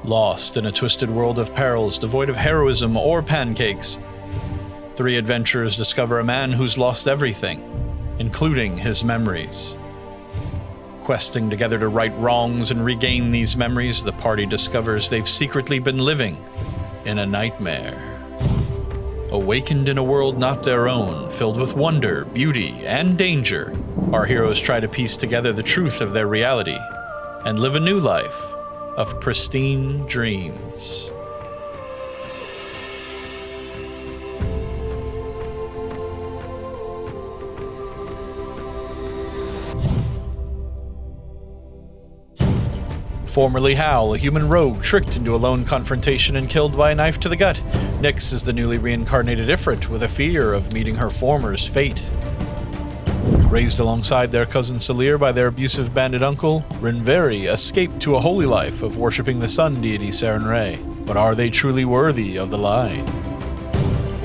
Lost in a twisted world of perils devoid of heroism or pancakes, 3 adventurers discover a man who's lost everything, including his memories. Questing together to right wrongs and regain these memories, the party discovers they've secretly been living in a nightmare. Awakened in a world not their own, filled with wonder, beauty, and danger, our heroes try to piece together the truth of their reality and live a new life of pristine dreams. Formerly Hal, a human rogue tricked into a lone confrontation and killed by a knife to the gut, Nyx is the newly reincarnated Ifrit with a fear of meeting her former's fate. Raised alongside their cousin Salir by their abusive bandit uncle, Rinverhi escaped to a holy life of worshipping the sun deity Sarenrae. But are they truly worthy of the line?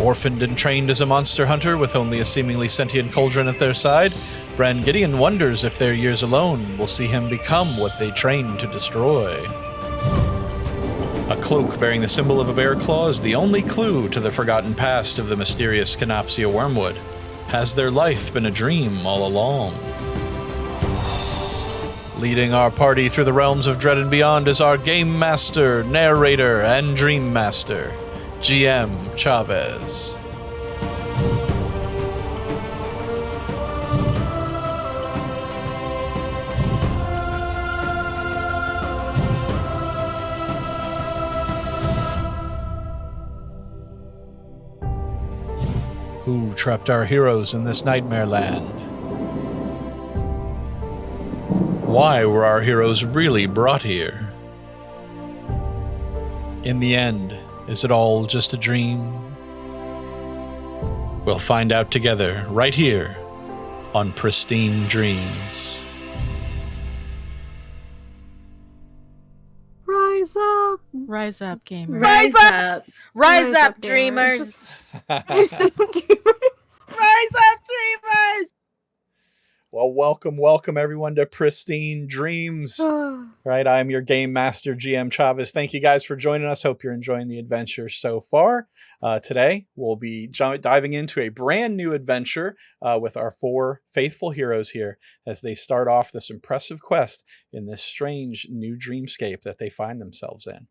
Orphaned and trained as a monster hunter with only a seemingly sentient cauldron at their side, Bran Gideon wonders if their years alone will see him become what they trained to destroy. A cloak bearing the symbol of a bear claw is the only clue to the forgotten past of the mysterious Kenopsia wormwood. Has their life been a dream all along? Leading our party through the realms of Dread and Beyond is our game master, narrator, and dream master, GM Chavez. Who trapped our heroes in this nightmare land? Why were our heroes really brought here? In the end, is it all just a dream? We'll find out together, right here, on Pristine Dreams. Rise up! Rise up, gamers. Rise up! Rise up, dreamers! Rise up, dreamers! Rise up, dreamers! Well, welcome everyone to Pristine Dreams. Right, I'm your game master, GM Chavez. Thank you guys for joining us. Hope you're enjoying the adventure so far. Today, we'll be diving into a brand new adventure with our 4 faithful heroes here as they start off this impressive quest in this strange new dreamscape that they find themselves in.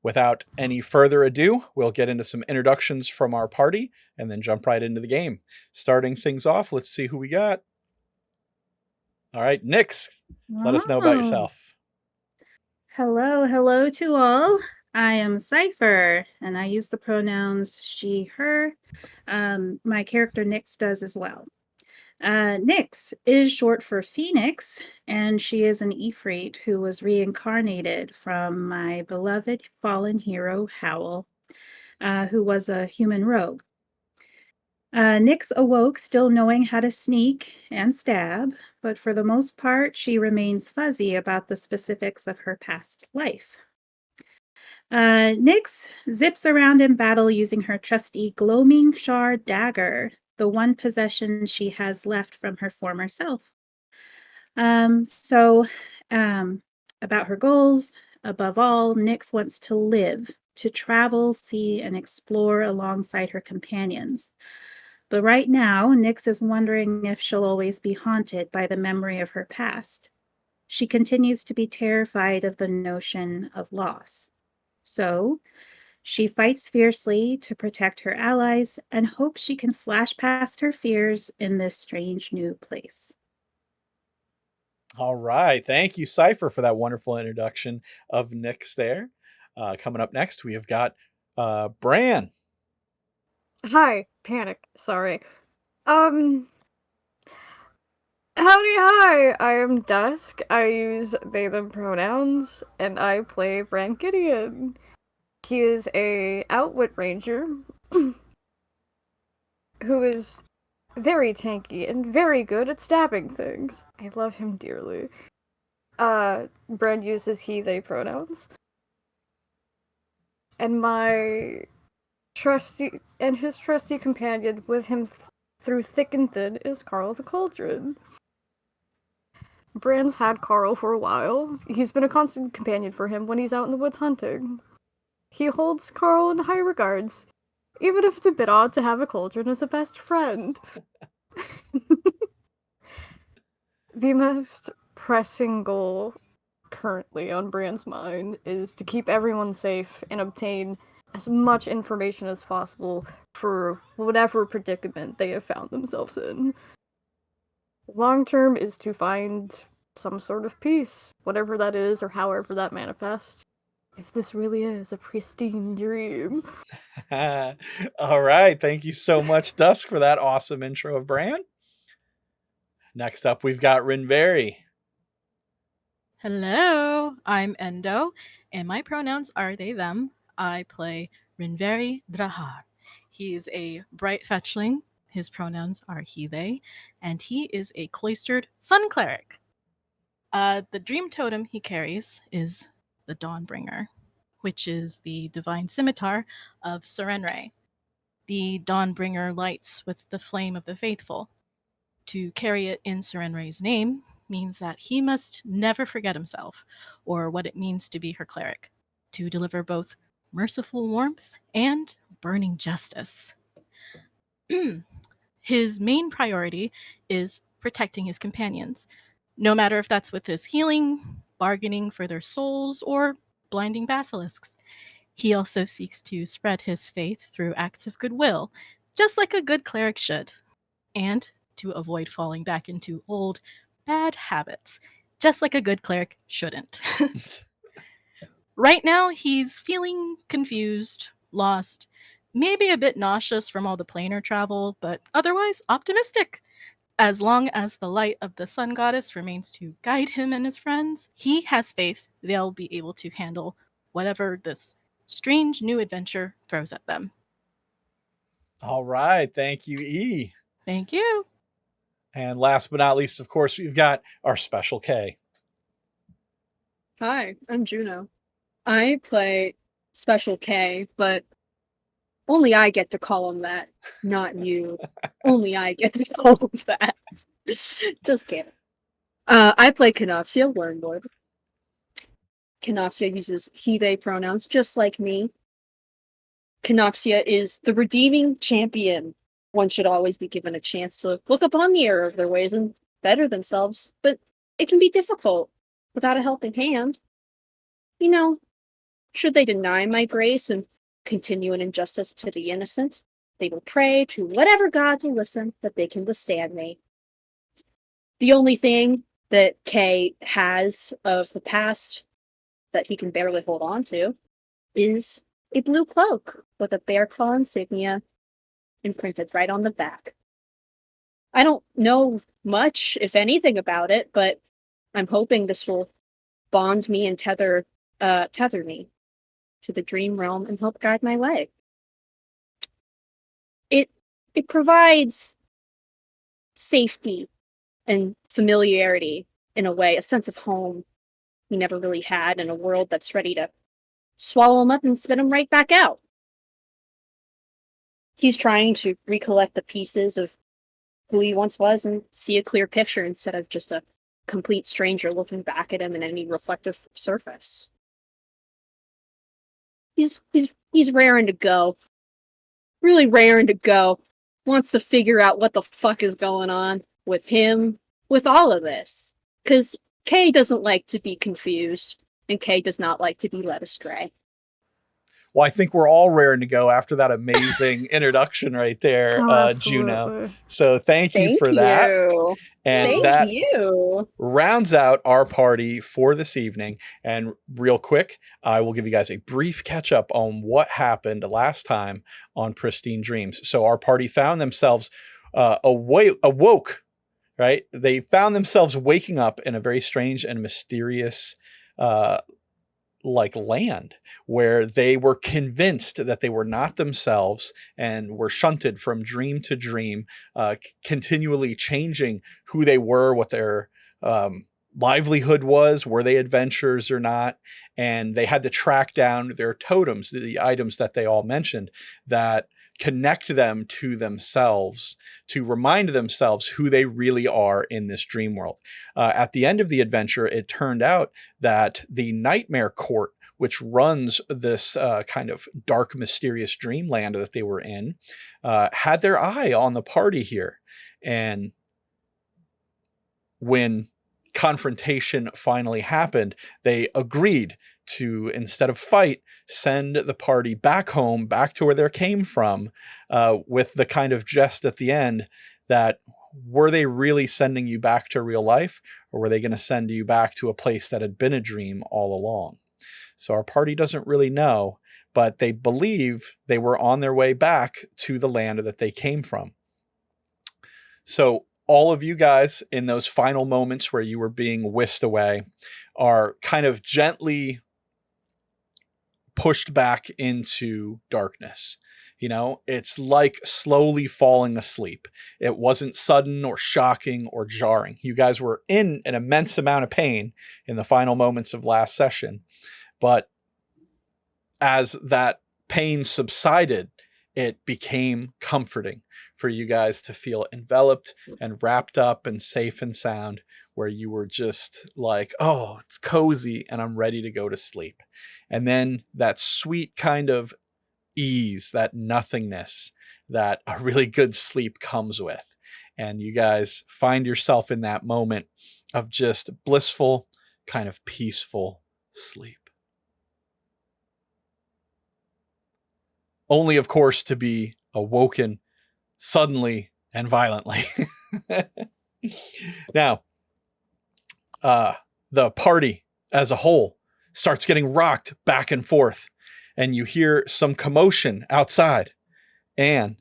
Without any further ado, we'll get into some introductions from our party and then jump right into the game. Starting things off, let's see who we got. All right, Nyx, let us know about yourself. Hello to all. I am Cipher, and I use the pronouns she, her. My character Nyx does as well. Nyx is short for Phoenix, and she is an Ifrit who was reincarnated from my beloved fallen hero, Howl, who was a human rogue. Nyx awoke still knowing how to sneak and stab, but for the most part, she remains fuzzy about the specifics of her past life. Nyx zips around in battle using her trusty Gloaming Shard dagger, the one possession she has left from her former self. About her goals, above all, Nyx wants to live, to travel, see, and explore alongside her companions. But right now, Nyx is wondering if she'll always be haunted by the memory of her past. She continues to be terrified of the notion of loss. So, she fights fiercely to protect her allies and hopes she can slash past her fears in this strange new place. All right. Thank you, Cipher, for that wonderful introduction of Nyx there. Coming up next, we have got Bran. Hi, panic. Sorry. Howdy, hi. I am Dusk. I use they, them pronouns, and I play Bran Gideon. He is a outwit ranger who is very tanky and very good at stabbing things. I love him dearly. Bran uses he, they pronouns. And his trusty companion with him through thick and thin is Carl the Cauldron. Bran's had Carl for a while. He's been a constant companion for him when he's out in the woods hunting. He holds Carl in high regards, even if it's a bit odd to have a cauldron as a best friend. The most pressing goal currently on Bran's mind is to keep everyone safe and obtain as much information as possible for whatever predicament they have found themselves in. Long term is to find some sort of peace, whatever that is or however that manifests. If this really is a pristine dream. All right. Thank you so much, Dusk, for that awesome intro of Bran. Next up, we've got Rinverhi. Hello, I'm Endo, and my pronouns are they, them. I play Rinverhi Drahar. He's a bright fetchling. His pronouns are he, they, and he is a cloistered sun cleric. The dream totem he carries is the Dawnbringer, which is the divine scimitar of Serenray. The Dawnbringer lights with the flame of the faithful. To carry it in Serenray's name means that he must never forget himself or what it means to be her cleric, to deliver both merciful warmth and burning justice. His main priority is protecting his companions, no matter if that's with his healing, bargaining for their souls, or blinding basilisks. He also seeks to spread his faith through acts of goodwill, just like a good cleric should, and to avoid falling back into old, bad habits, just like a good cleric shouldn't. Right now, he's feeling confused, lost, maybe a bit nauseous from all the planar travel, but otherwise optimistic. As long as the light of the sun goddess remains to guide him and his friends, he has faith they'll be able to handle whatever this strange new adventure throws at them. All right. Thank you, E. Thank you. And last but not least, of course, we've got our special K. Hi, I'm Juno. I play Special K, but only I get to call him that, not you. Only I get to call him that. Just kidding. I play Kenopsia, Wormlord. Kenopsia uses he/they pronouns just like me. Kenopsia is the redeeming champion. One should always be given a chance to look upon the error of their ways and better themselves, but it can be difficult without a helping hand. You know, should they deny my grace and continue an injustice to the innocent, they will pray to whatever god will listen that they can withstand me. The only thing that Kay has of the past that he can barely hold on to is a blue cloak with a bear claw insignia imprinted right on the back. I don't know much, if anything, about it, but I'm hoping this will bond me and tether me to the dream realm and help guide my way. It provides safety and familiarity in a way, a sense of home he never really had in a world that's ready to swallow him up and spit him right back out. He's trying to recollect the pieces of who he once was and see a clear picture instead of just a complete stranger looking back at him in any reflective surface. He's raring to go. Really raring to go. Wants to figure out what the fuck is going on with him, with all of this. Because Kay doesn't like to be confused, and Kay does not like to be led astray. Well, I think we're all raring to go after that amazing introduction right there, Juno. So thank you for that. And Thank you. Rounds out our party for this evening. And real quick, I will give you guys a brief catch up on what happened last time on Pristine Dreams. So our party found themselves awoke, right? They found themselves waking up in a very strange and mysterious land where they were convinced that they were not themselves and were shunted from dream to dream, continually changing who they were, what their livelihood was, were they adventurers or not, and they had to track down their totems, the items that they all mentioned that connect them to themselves, to remind themselves who they really are in this dream world. At the end of the adventure, it turned out that the Nightmare Court, which runs this kind of dark, mysterious dreamland that they were in, had their eye on the party here. And when confrontation finally happened, they agreed to, instead of fight, send the party back home, back to where they came from, with the kind of jest at the end that, were they really sending you back to real life, or were they going to send you back to a place that had been a dream all along? So our party doesn't really know, but they believe they were on their way back to the land that they came from. So all of you guys, in those final moments where you were being whisked away, are kind of gently pushed back into darkness. You know, it's like slowly falling asleep. It wasn't sudden or shocking or jarring. You guys were in an immense amount of pain in the final moments of last session, but as that pain subsided, it became comforting for you guys to feel enveloped and wrapped up and safe and sound, where you were just like, oh, it's cozy and I'm ready to go to sleep. And then that sweet kind of ease, that nothingness that a really good sleep comes with. And you guys find yourself in that moment of just blissful, kind of peaceful sleep. Only, of course, to be awoken suddenly and violently. Now, the party as a whole starts getting rocked back and forth, and you hear some commotion outside, and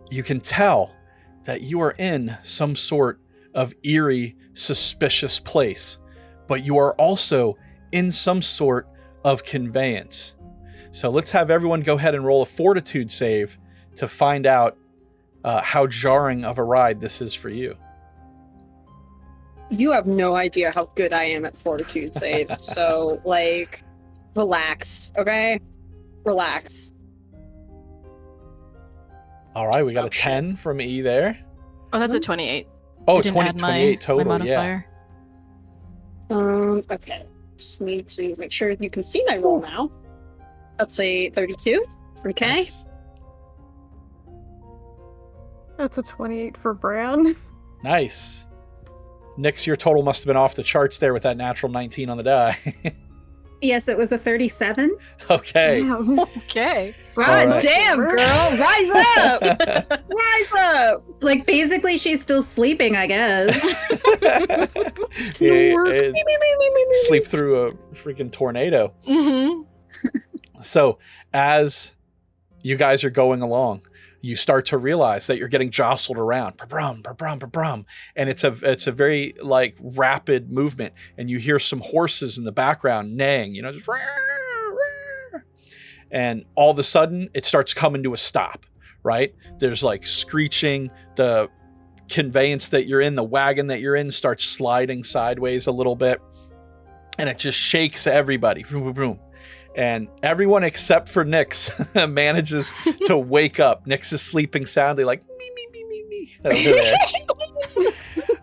you can tell that you are in some sort of eerie, suspicious place, but you are also in some sort of conveyance. So let's have everyone go ahead and roll a fortitude save to find out how jarring of a ride this is for you. You have no idea how good I am at fortitude saves, so, like, relax, okay? Relax. All right, we got a 10 from E there. Oh, that's a 28. Oh, I didn't 20, add 28 total, my yeah. modifier. Okay. Just need to make sure you can see my roll now. That's a 32. Okay. Nice. That's a 28 for Bran. Nice. Nix, your total must have been off the charts there with that natural 19 on the die. Yes, it was a 37. Okay. Damn. Okay. Rise, right. damn, girl! Rise up! Rise up! Like, basically, she's still sleeping, I guess. Sleep through a freaking tornado. Mm-hmm. So as you guys are going along, you start to realize that you're getting jostled around, ba-brum, ba-brum, ba-brum. And it's a very like rapid movement. And you hear some horses in the background neighing, you know, just, and all of a sudden it starts coming to a stop, right? There's like screeching. The conveyance that you're in, the wagon that you're in, starts sliding sideways a little bit. And it just shakes everybody. Boom, boom, boom. And everyone except for Nix manages to wake up. Nix is sleeping soundly, like me over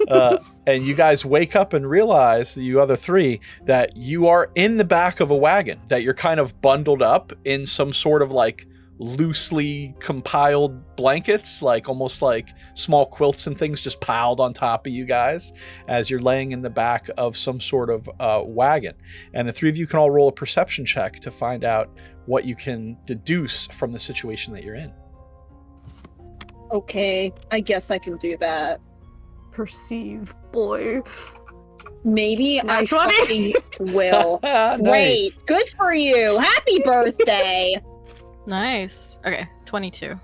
there. And you guys wake up and realize, you other three, that you are in the back of a wagon, that you're kind of bundled up in some sort of like loosely compiled blankets, like almost like small quilts and things just piled on top of you guys as you're laying in the back of some sort of wagon. And the three of you can all roll a perception check to find out what you can deduce from the situation that you're in. Okay, I guess I can do that. Perceive, boy. Maybe I That's funny. fucking will. Nice. Wait, good for you! Happy birthday! Nice. Okay, 22.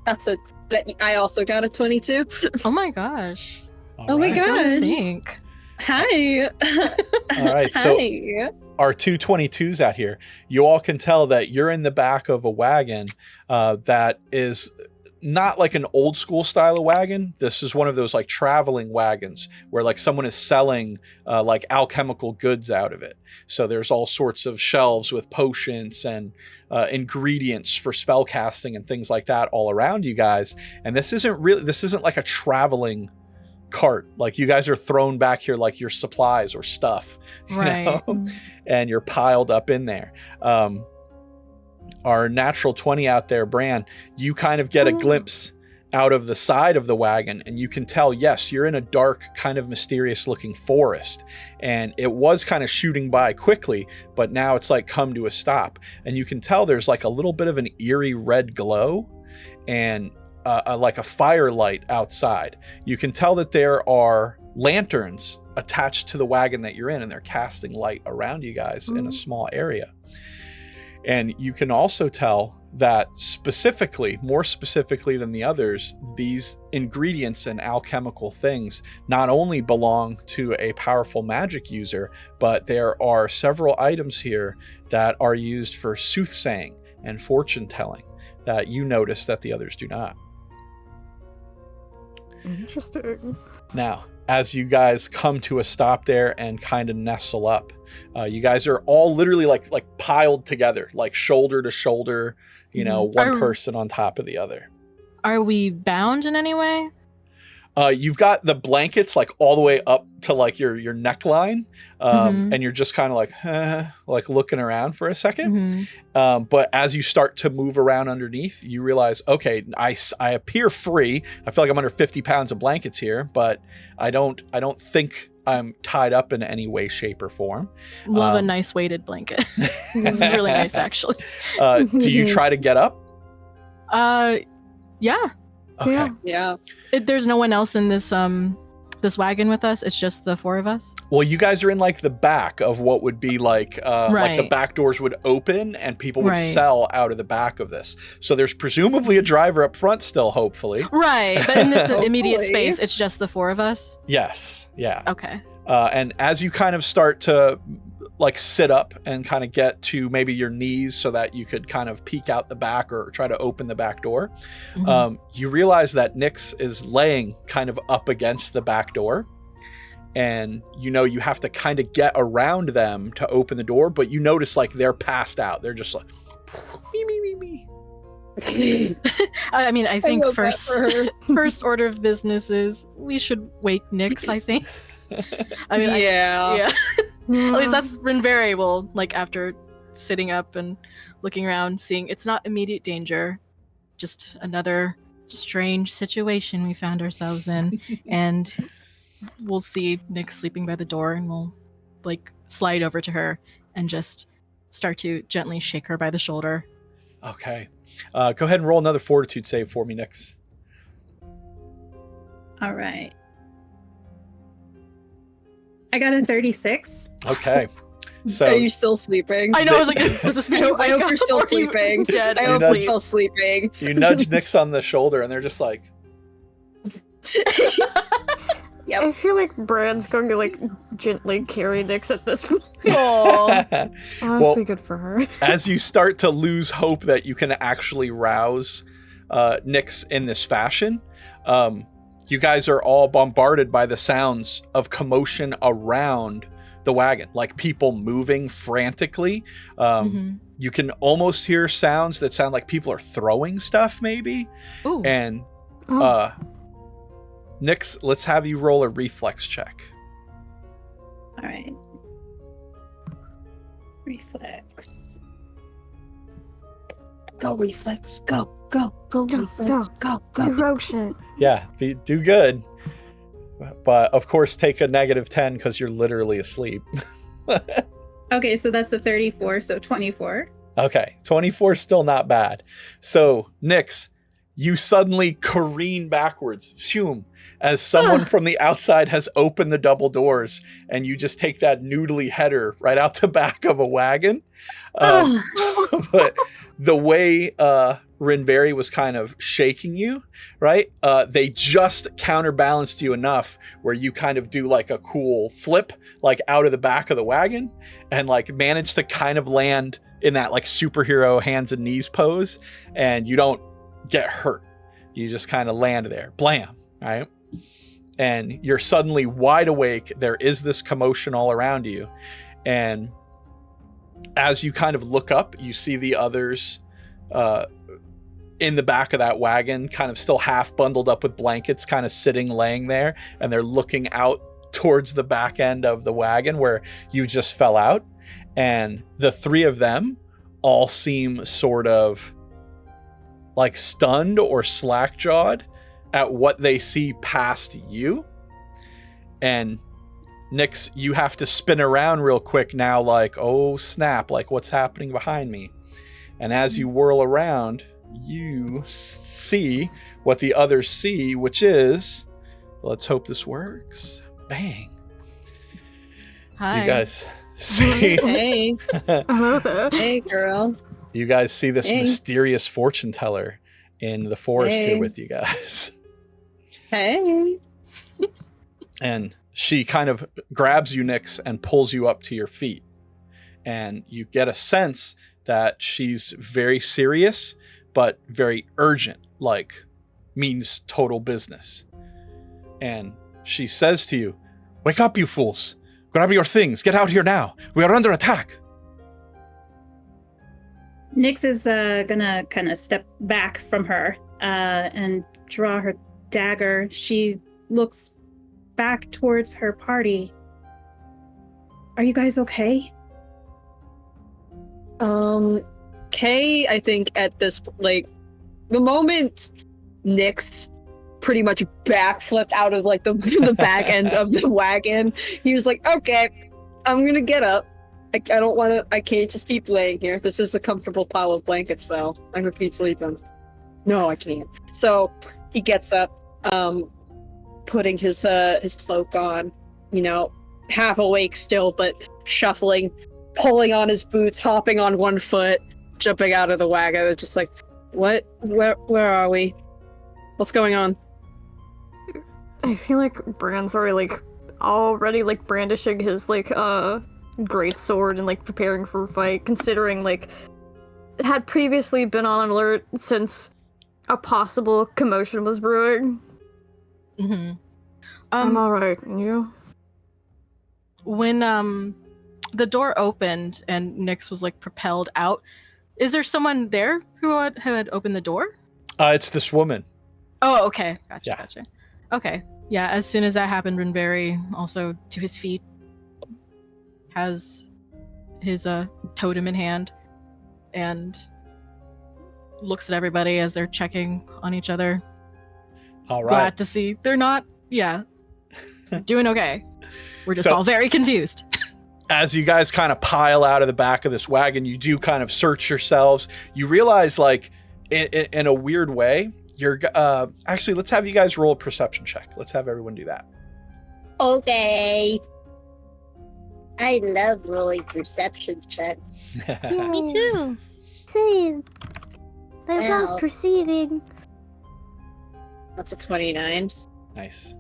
I also got a 22. Oh my gosh. All Oh my right. God. I Gosh. think. Hi. All right, so Hi. our 222s out here, you all can tell that you're in the back of a wagon that is not like an old school style of wagon. This is one of those like traveling wagons where like someone is selling like alchemical goods out of it. So there's all sorts of shelves with potions and ingredients for spell casting and things like that all around you guys. And this isn't like a traveling cart. Like you guys are thrown back here like your supplies or stuff, Right. and you're piled up in there. Our natural 20 out there, Bran, you kind of get a glimpse out of the side of the wagon, and you can tell, yes, you're in a dark, kind of mysterious looking forest, and it was kind of shooting by quickly, but now it's like come to a stop, and you can tell there's like a little bit of an eerie red glow and like a firelight outside. You can tell that there are lanterns attached to the wagon that you're in, and they're casting light around you guys in a small area. And you can also tell that more specifically than the others, these ingredients and alchemical things not only belong to a powerful magic user, but there are several items here that are used for soothsaying and fortune telling that you notice that the others do not. Interesting. Now, as you guys come to a stop there and kind of nestle up, you guys are all literally like piled together, like shoulder to shoulder, one person on top of the other. Are we bound in any way? You've got the blankets like all the way up to like your neckline, and you're just kind of like looking around for a second. But as you start to move around underneath, you realize, okay, I appear free. I feel like I'm under 50 pounds of blankets here, but I don't think I'm tied up in any way, shape, or form. Love a nice weighted blanket. This is really nice, actually. Do you try to get up? Yeah. Okay. Yeah. There's no one else in this this wagon with us. It's just the four of us. Well, you guys are in like the back of what would be like the back doors would open and people would sell out of the back of this. So there's presumably a driver up front still, hopefully. Right. But in this immediate space, it's just the four of us. Yes. Yeah. Okay. And as you kind of start to like sit up and kind of get to maybe your knees so that you could kind of peek out the back or try to open the back door, you realize that Nyx is laying kind of up against the back door. And you have to kind of get around them to open the door, but you notice like they're passed out. They're just like, me. I mean, I think first order of business is we should wake Nyx, I think. I mean, yeah. At least that's Rinverhi will, like, after sitting up and looking around, seeing it's not immediate danger, just another strange situation we found ourselves in, and we'll see Nyx sleeping by the door, and we'll, like, slide over to her and just start to gently shake her by the shoulder. Okay. Go ahead and roll another fortitude save for me, Nyx. All right. I got a 36. Okay. So are you still sleeping? I know. I was like, is this I hope you're still sleeping. Dead. I hope you're still sleeping. You nudge Nyx on the shoulder, and they're just like. Yep. I feel like Bran's going to like gently carry Nyx at this point. Honestly, good for her. As you start to lose hope that you can actually rouse Nyx in this fashion, you guys are all bombarded by the sounds of commotion around the wagon, like people moving frantically. You can almost hear sounds that sound like people are throwing stuff, maybe. Ooh. And Nyx, let's have you roll a reflex check. All right. Reflex. Go, reflex. Go, reflex. Go. Do rogue shit. Yeah, do good. But of course, take a -10 because you're literally asleep. Okay, so that's a 34, so 24. Okay, 24 is still not bad. So, Nyx, you suddenly careen backwards, as someone from the outside has opened the double doors, and you just take that noodly header right out the back of a wagon. But the way Rinverhi was kind of shaking you, right? They just counterbalanced you enough where you kind of do like a cool flip, like out of the back of the wagon, and like manage to kind of land in that like superhero hands and knees pose, and you don't get hurt. You just kind of land there. Blam, right? And you're suddenly wide awake. There is this commotion all around you. And as you kind of look up, you see the others in the back of that wagon, kind of still half bundled up with blankets, kind of sitting, laying there. And they're looking out towards the back end of the wagon where you just fell out. And the three of them all seem sort of like stunned or slack-jawed at what they see past you. And Nyx, you have to spin around real quick now, like, oh snap, like what's happening behind me? And as you whirl around, you see what the others see, which is, let's hope this works. Bang. Hi. You guys see. Hey, Hello there. hey, girl. You guys see this Hey. mysterious fortune teller in the forest Hey. here with you guys. Hey. And she kind of grabs you, Nyx, and pulls you up to your feet. And you get a sense that she's very serious, but very urgent, like means total business. And she says to you, "Wake up, you fools. Grab your things. Get out here now. We are under attack." Nyx is gonna kind of step back from her and draw her dagger. She looks back towards her party. Are you guys okay? Kay, I think at this, like, the moment Nyx pretty much backflipped out of, like, the back end of the wagon, he was like, okay, I'm gonna get up. I don't want to, I can't just keep laying here. This is a comfortable pile of blankets, though. I'm gonna keep sleeping. No, I can't. So, he gets up, putting his cloak on, you know, half awake still, but shuffling, pulling on his boots, hopping on one foot, jumping out of the wagon. It's just like, what? Where are we? What's going on? I feel like Bran's already brandishing his great sword and preparing for a fight, considering had previously been on alert since a possible commotion was brewing. Mm-hmm. I'm alright, and you? When the door opened and Nyx was propelled out, is there someone there who had opened the door? It's this woman. Oh, okay. Gotcha, Yeah. gotcha. Okay. Yeah, as soon as that happened, Rinverhi, also to his feet, has his totem in hand and looks at everybody as they're checking on each other. All right. Glad to see they're not, doing okay. We're just all very confused. As you guys kind of pile out of the back of this wagon, you do kind of search yourselves. You realize, in a weird way, you're actually, let's have you guys roll a perception check. Let's have everyone do that. Okay. I love rolling perception checks. Me too. Same. I Wow. love perceiving. That's a 29. Nice.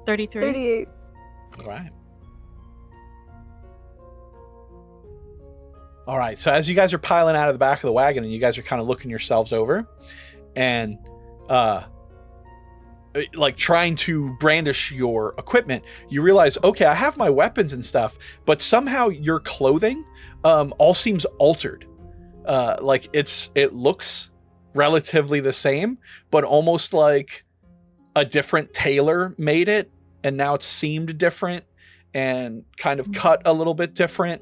33. 38. All right. All right. So as you guys are piling out of the back of the wagon and you guys are kind of looking yourselves over and trying to brandish your equipment, you realize, okay, I have my weapons and stuff, but somehow your clothing all seems altered. It looks relatively the same, but almost like a different tailor made it, and now it's seamed different and kind of cut a little bit different,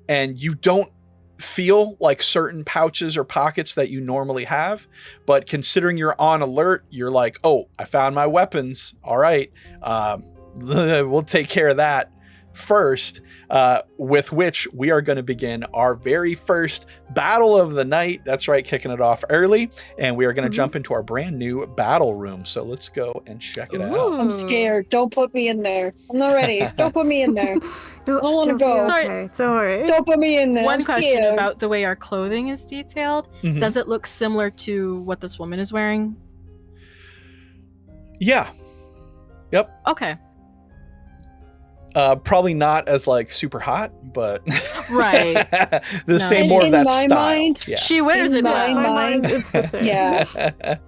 and you don't feel like certain pouches or pockets that you normally have, but considering you're on alert, you're like, oh, I found my weapons. All right. We'll take care of that first, with which we are going to begin our very first battle of the night. That's right, kicking it off early, and we are going to jump into our brand new battle room. So let's go and check it out. I'm scared. Don't put me in there. I'm not ready. Don't put me in there. I don't want to go. Sorry. Okay, don't worry. Don't put me in there. One I'm question scared. about the way our clothing is detailed. Mhm. Does it look similar to what this woman is wearing? Yeah. Yep. Okay. Probably not as like super hot, but Right. the same more of In that my style. mind, Yeah. She wears In it my well. mind- it's the same. Yeah.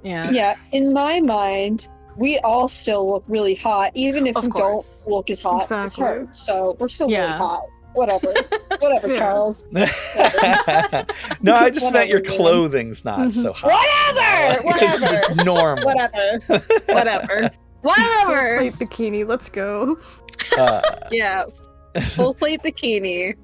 Yeah. Yeah, in my mind, we all still look really hot, even if Of we course. don't look as hot as Exactly. her. So we're still really Yeah. hot. Whatever. Whatever, Yeah. Charles. No, I just meant your Whatever, man. clothing's not so hot. Whatever! It's normal. Whatever. Whatever. Whatever! Plate bikini, let's go. Yeah. Full plate bikini.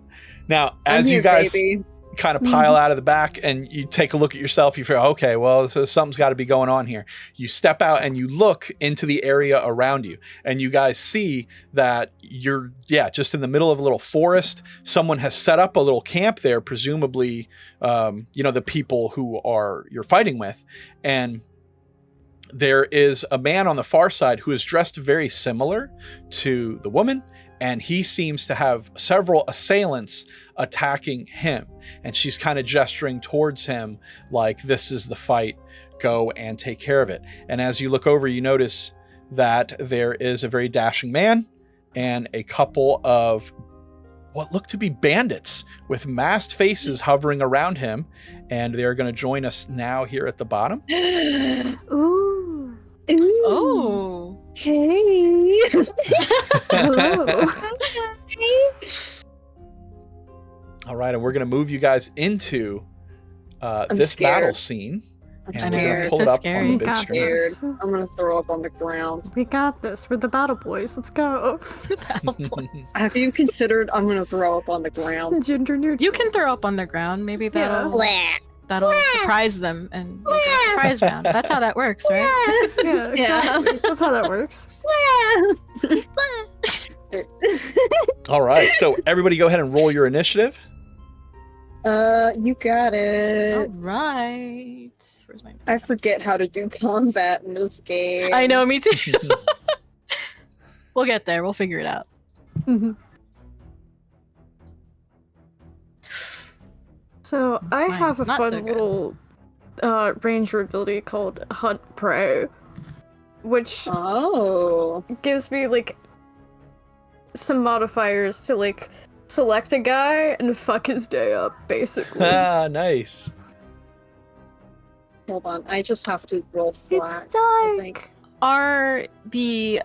Now, I'm as you here, guys baby. kind of pile out of the back and you take a look at yourself, you feel, okay, well, so something's got to be going on here. You step out and you look into the area around you, and you guys see that you're, just in the middle of a little forest. Someone has set up a little camp there, presumably, the people who you're fighting with. And there is a man on the far side who is dressed very similar to the woman, and he seems to have several assailants attacking him. And she's kind of gesturing towards him like, this is the fight, go and take care of it. And as you look over, you notice that there is a very dashing man and a couple of what look to be bandits with masked faces hovering around him. And they're going to join us now here at the bottom. Ooh. Oh. Hey. Hello. All right, and we're going to move you guys into I'm this scared. battle scene. I'm And we're going scared. to pull So it up scary. on the We big got screen. this. I'm gonna throw up on the ground. We got this. We're the battle boys. Let's go. Have you considered I'm gonna throw up on the ground? Gender neutral. You can throw up on the ground. Maybe that'll Blah. that'll surprise them and make a surprise round. That's how that works, right? Yeah, exactly. That's how that works. All right, so everybody go ahead and roll your initiative. You got All it. right. Where's my? I forget how to do combat in this game. I know, me too. We'll get there. We'll figure it out. Mhm. So I Mine's have a not so fun good. little ranger ability called Hunt Prey, which Oh. gives me like some modifiers to like select a guy and fuck his day up, basically. Ah, nice. Hold on. I just have to roll It's flat. I think. dark. Are the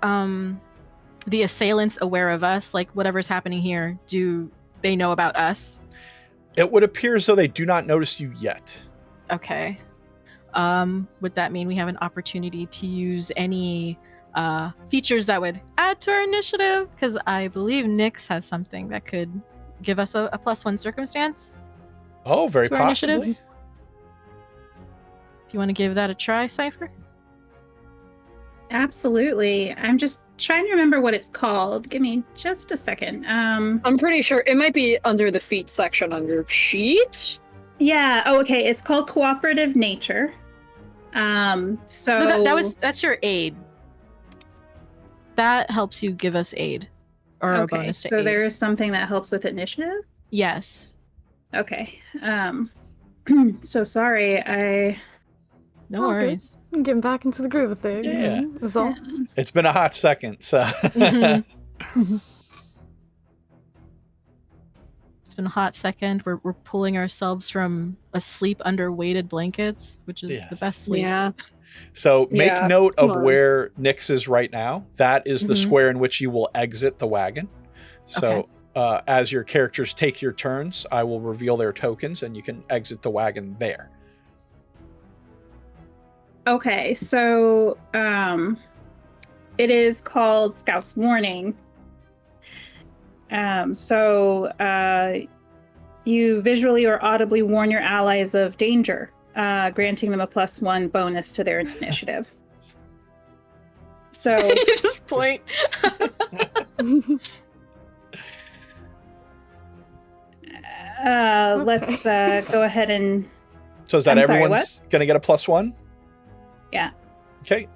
assailants aware of us? Like whatever's happening here, do they know about us? It would appear as though they do not notice you yet. Okay. Would that mean we have an opportunity to use any features that would add to our initiative? Because I believe Nyx has something that could give us a +1 circumstance Oh, very to our possibly. initiatives. If you want to give that a try, Cipher. Absolutely. I'm just trying to remember what it's called. Give me just a second. I'm pretty sure it might be under the feat section on your sheet. Yeah. Oh, okay. It's called cooperative nature. So No, that's your aid. That helps you give us aid. Or a okay. bonus to So aid. there is something that helps with initiative. Yes. Okay. So sorry. No Oh, good. worries. I'm getting back into the groove of things. Yeah. That's all. It's been a hot second, so. Mhm. It's been a hot second. We're pulling ourselves from asleep under weighted blankets, which is the Yes. best sleep. Yeah. So make Yeah, note of come on. where Nyx is right now. That is the Mhm. square in which you will exit the wagon. So Okay. as your characters take your turns, I will reveal their tokens and you can exit the wagon there. Okay, so it is called Scout's Warning. You visually or audibly warn your allies of danger, granting them a +1 bonus to their initiative. So You just point. let's go ahead and So is that I'm sorry, everyone's going to get a +1? Yeah. Okay.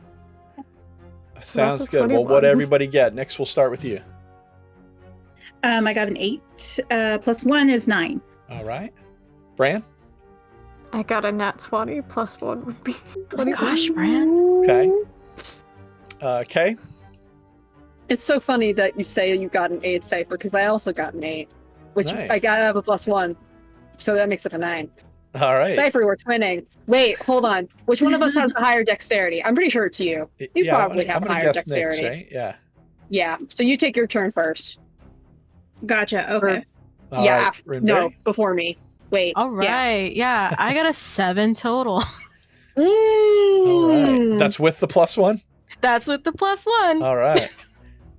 Sounds a good. Well, what 21. everybody get? Nyx, we'll start with you. I got an 8. +1 is 9. All right. Bran? I got a nat 20 plus 1 would be Oh my 21. gosh, Bran. Okay. Kay? It's so funny that you say you got an 8 Cipher, because I also got an 8, which I Nice. gotta have a +1, so that makes it a 9. All right. Cipher, we're twinning. Wait, hold on. Which one of us has the higher dexterity? I'm pretty sure it's you. You probably have I'm gonna higher guess dexterity. Nick's, right? Yeah. Yeah, so you take your turn first. Gotcha. Okay. All yeah, right, no, Rinverhi? before me. Wait. All right. Yeah, I got a 7 total. All right. That's with the +1? That's with the +1. All right.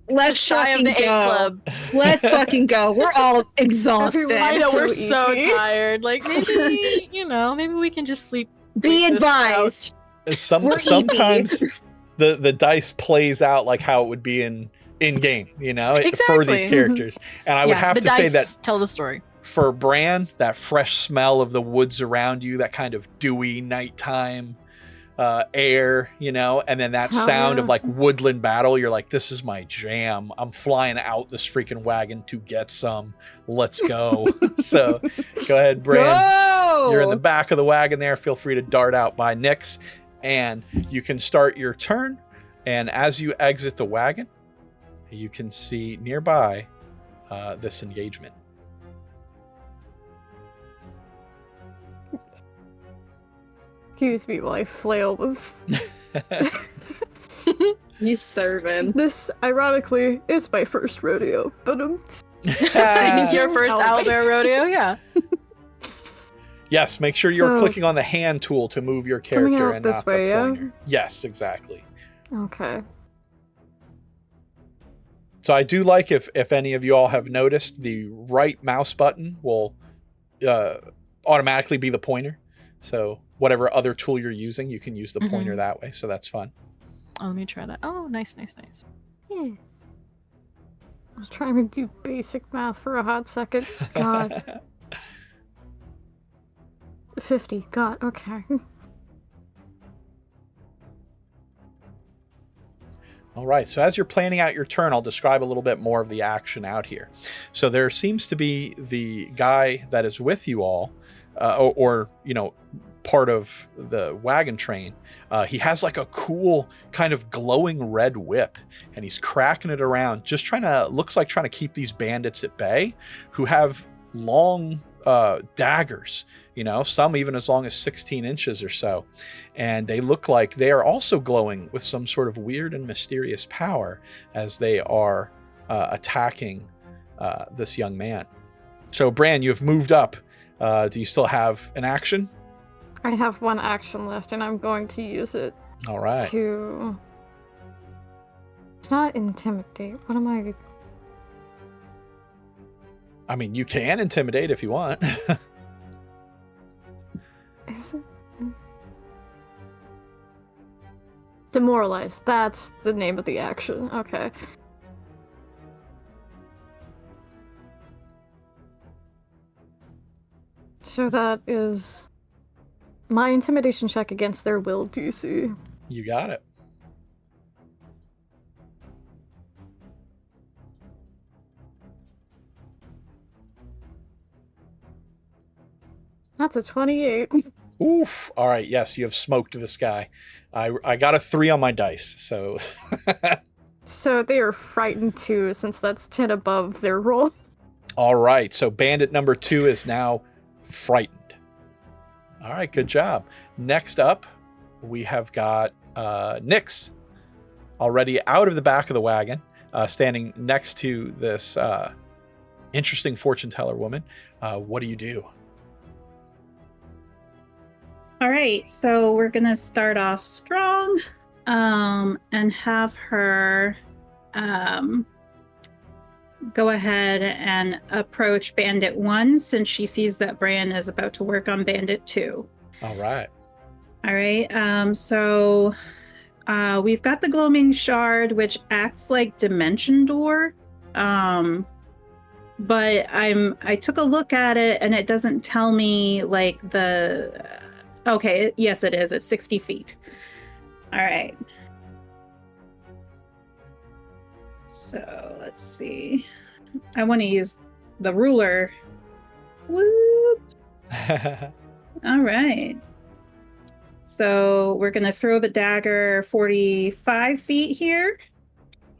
Let's Shy of the 8 club. Let's fucking go. We're all exhausted. I know, we're So so easy. tired. Like, maybe, maybe we can just sleep. Be this advised. out. Sometimes the dice plays out like how it would be in game, for these Exactly. characters. And I would have the to say dice that tell the story. for Bran, that fresh smell of the woods around you, that kind of dewy nighttime air, and then that sound of like woodland battle, you're like, this is my jam. I'm flying out this freaking wagon to get some. Let's go. So go ahead, Bran. Whoa! You're in the back of the wagon there. Feel free to dart out by Nyx, and you can start your turn. And as you exit the wagon, you can see nearby this engagement. Excuse me while I flail with. You serving. This, ironically, is my first rodeo, but It's your first owlbear rodeo, yeah. Yes, make sure you're So- clicking on the hand tool to move your Coming character out and this not way, the yeah? pointer. Yes, exactly. Okay. So I do like if any of you all have noticed, the right mouse button will automatically be the pointer. So whatever other tool you're using, you can use the pointer that way. So that's fun. Oh, let me try that. Oh, nice. Yeah. I was trying to do basic math for a hot second. God. 50. God, okay. All right, so as you're planning out your turn, I'll describe a little bit more of the action out here. So there seems to be the guy that is with you all, or part of the wagon train. He has like a cool kind of glowing red whip, and he's cracking it around, just trying to keep these bandits at bay, who have long daggers, some even as long as 16 inches or so. And they look like they are also glowing with some sort of weird and mysterious power as they are attacking this young man. So Bran, you've moved up. Do you still have an action? I have one action left, and I'm going to use it All right. to... It's not intimidate. What am I... I mean, you can intimidate if you want. Is it? Demoralize. That's the name of the action. Okay. So that is my intimidation check against their will DC. You got it. That's a 28. Oof. All right. Yes, you have smoked this guy. I got a 3 on my dice. So So they are frightened too, since that's 10 above their roll. all right. So bandit number 2 is now frightened. All right. Good job. Next up, we have got Nyx, already out of the back of the wagon, standing next to this interesting fortune teller woman. What do you do? All right, so we're gonna start off strong, and have her go ahead and approach Bandit 1 since she sees that Bran is about to work on Bandit 2. All right. All right, so we've got the gloaming shard, which acts like dimension door, but I took a look at it and it doesn't tell me like the. Okay, yes, it is. It's 60 feet. All right. So let's see. I want to use the ruler. Whoop. All right. So we're going to throw the dagger 45 feet here.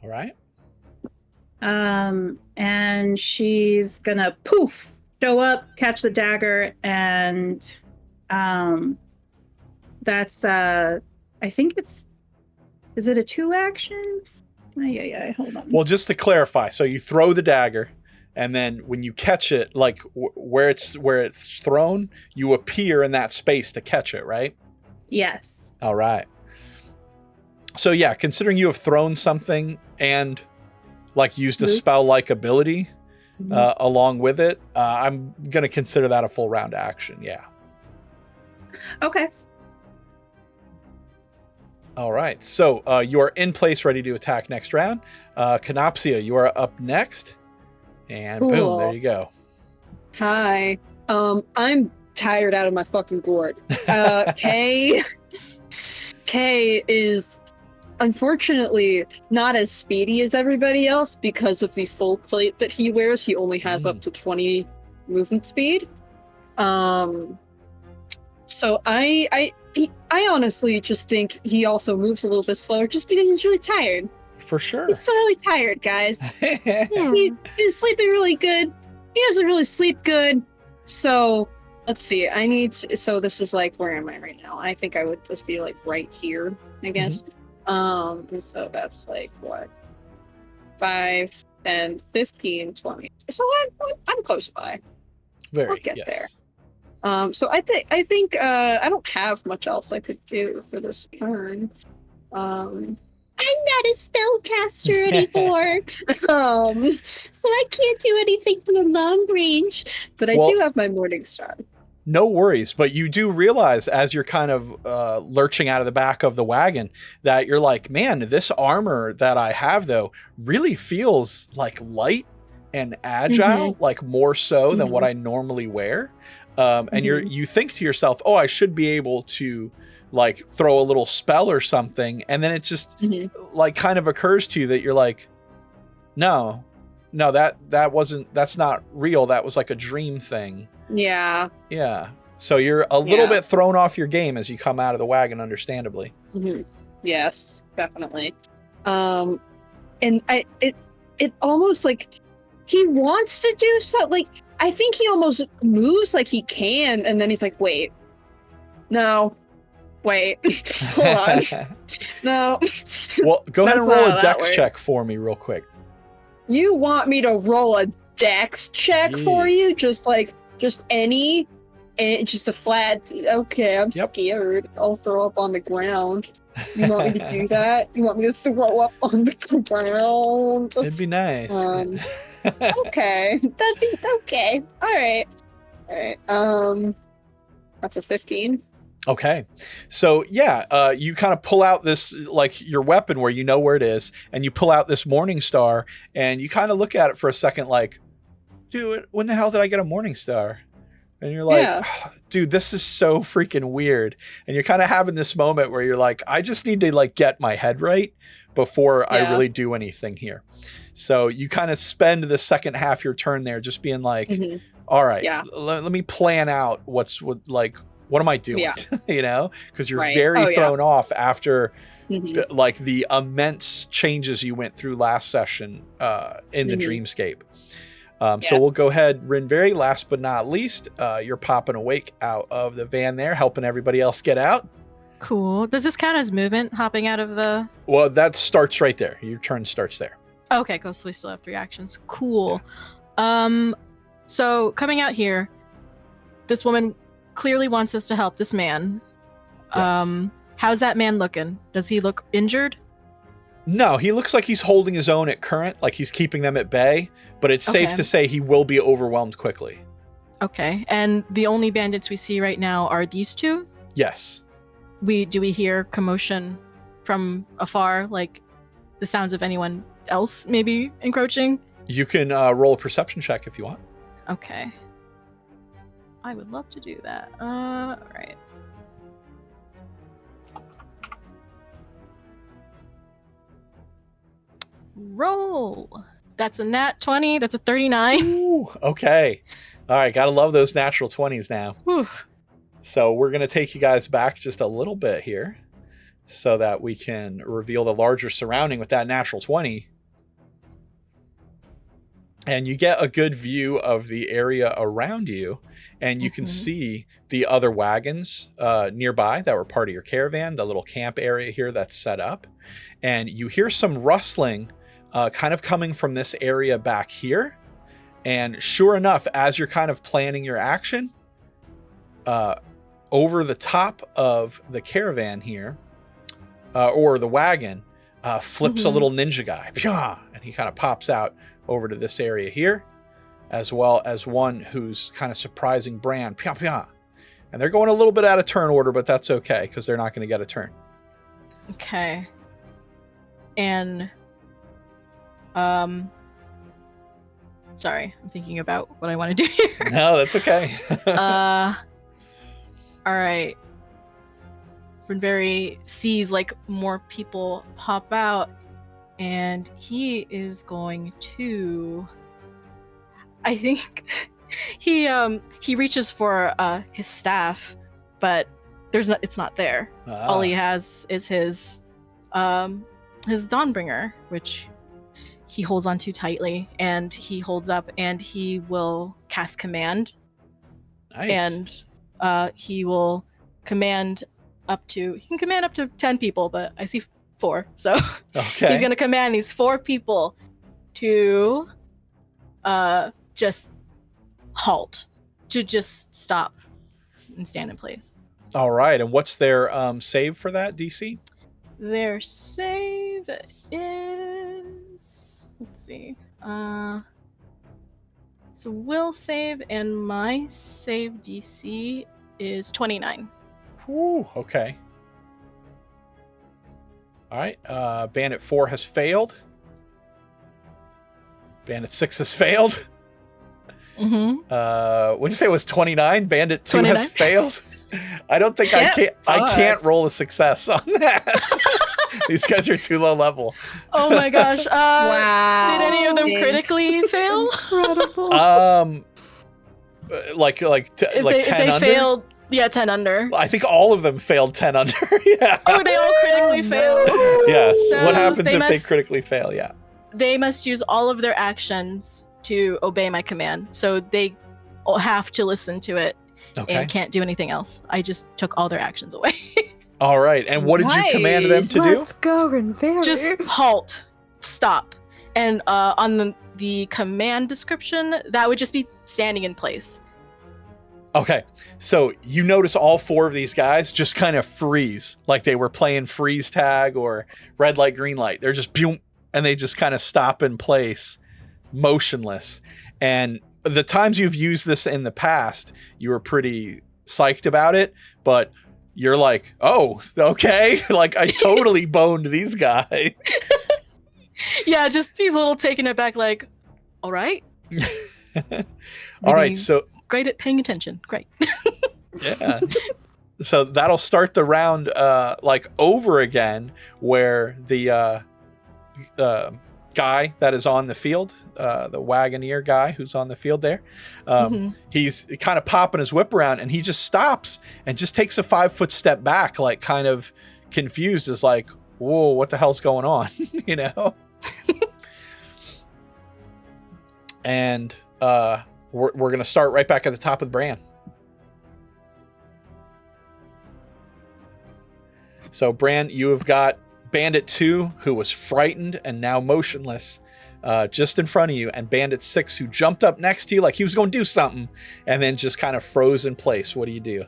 All right. And she's gonna poof, show up, catch the dagger, and that's I think is it a 2 action? Yeah, hold on. Well, just to clarify, so you throw the dagger, and then when you catch it, like where it's thrown, you appear in that space to catch it, right? Yes. All right. So yeah, considering you have thrown something and like used a spell-like ability along with it, I'm gonna consider that a full round action. Yeah. Okay. All right. So you are in place, ready to attack next round. Kenopsia, you are up next, and boom, Cool. there you go. Hi. I'm tired out of my fucking gourd. Kay is unfortunately not as speedy as everybody else because of the full plate that he wears. He only has up to 20 movement speed. So I honestly just think he also moves a little bit slower just because he's really tired. For sure. He's so really tired, guys. Yeah. He's sleeping really good. He doesn't really sleep good. So let's see. I need to, so this is like, where am I right now? I think I would just be like right here, I guess. And so that's like what? 5, 10, 15, 20. So I'm close by. I'll get there. So I think I don't have much else I could do for this turn. I'm not a spellcaster anymore. So I can't do anything from the long range. But I do have my Morning Star. No worries, but you do realize as you're kind of lurching out of the back of the wagon that you're like, man, this armor that I have though really feels like light and agile, like more so than what I normally wear. And you think to yourself, oh, I should be able to like throw a little spell or something. And then it just like kind of occurs to you that you're like, no, that's not real. That was like a dream thing. Yeah. So you're a little bit thrown off your game as you come out of the wagon, understandably. Yes, definitely. And it almost like he wants to do so. Like I think he almost moves like he can, and then he's like, wait, no, wait, hold on, no. Well, go ahead and roll a dex check for me real quick. You want me to roll a dex check for you? Just any, and just a flat. Okay, I'm scared. I'll throw up on the ground. You want me to do that? You want me to throw up on the ground? It'd be nice. Okay, that'd be okay. All right. That's a 15. Okay. So yeah, you kind of pull out this, like your weapon where you know where it is, and you pull out this Morning Star, and you kind of look at it for a second like, dude, when the hell did I get a Morning Star? And you're like, oh, dude, this is so freaking weird. And you're kind of having this moment where you're like, I just need to like get my head right before I really do anything here. So you kind of spend the second half of your turn there just being like, all right, let me plan out what am I doing? You know, because you're very thrown off after like the immense changes you went through last session in the Dreamscape. So we'll go ahead, Rinverhi, last but not least, you're popping awake out of the van there, helping everybody else get out. Cool. Does this count as movement, hopping out of the... Well, that starts right there. Your turn starts there. Okay, cool. So we still have 3 actions. Cool. So coming out here, this woman clearly wants us to help this man. Yes. How's that man looking? Does he look injured? No, he looks like he's holding his own at current, like he's keeping them at bay, but it's safe to say he will be overwhelmed quickly. Okay, and the only bandits we see right now are these 2? Yes. Do we hear commotion from afar, like the sounds of anyone else maybe encroaching? You can roll a perception check if you want. Okay. I would love to do that. All right. Roll. That's a nat 20. That's a 39. Ooh, okay. All right. Gotta love those natural 20s now. Whew. So we're going to take you guys back just a little bit here so that we can reveal the larger surrounding with that natural 20. and you get a good view of the area around you, and you can see the other wagons nearby that were part of your caravan, the little camp area here that's set up. And you hear some rustling kind of coming from this area back here. And sure enough, as you're kind of planning your action, over the top of the caravan here, or the wagon, flips a little ninja guy. And he kind of pops out over to this area here, as well as one who's kind of surprising Bran. And they're going a little bit out of turn order, but that's okay, because they're not going to get a turn. Okay. And, sorry, I'm thinking about what I want to do here. No, that's okay. All right. Rinverhi sees like more people pop out, and he is going to, I think he reaches for his staff, but it's not there. All he has is his Dawnbringer, which he holds on too tightly, and he holds up, and he will cast command. Nice. And he will command he can command up to 10 people, but I see 4, so Okay. he's gonna command these 4 people to just halt, to just stop and stand in place. All right. And what's their save for that, DC? Their save is, let's see, it's a will save, and my save DC is 29. Whew, okay. All right. Bandit 4 has failed. Bandit 6 has failed. What'd you say it was 29? Bandit 2 has failed. I don't think I can't roll a success on that. These guys are too low level. Oh my gosh. Wow. Did any of them critically fail? Incredible. Like 10 under? Failed, yeah, 10 under. I think all of them failed 10 under. Yeah. Oh, they all critically failed? Yes. So what happens if they critically fail? Yeah. They must use all of their actions to obey my command. So they have to listen to it and can't do anything else. I just took all their actions away. All right. And what did you command them to do? Let's go, Rinverhi. Just halt, stop. And on the command description, that would just be standing in place. Okay. So you notice all 4 of these guys just kind of freeze, like they were playing freeze tag or red light, green light. They're just boom, and they just kind of stop in place, motionless. And the times you've used this in the past, you were pretty psyched about it, but you're like, oh, okay. Like I totally boned these guys. Yeah, just he's a little taken aback, like, all right. All right. So great at paying attention. Great. yeah. So that'll start the round like over again, where the guy that is on the field, the Wagoneer guy who's on the field there, he's kind of popping his whip around, and he just stops and just takes a 5-foot step back, like kind of confused, as like, whoa, what the hell's going on? You know? And we're going to start right back at the top with Bran. So Bran, you have got Bandit 2, who was frightened and now motionless, just in front of you, and Bandit 6, who jumped up next to you like he was going to do something, and then just kind of froze in place. What do you do?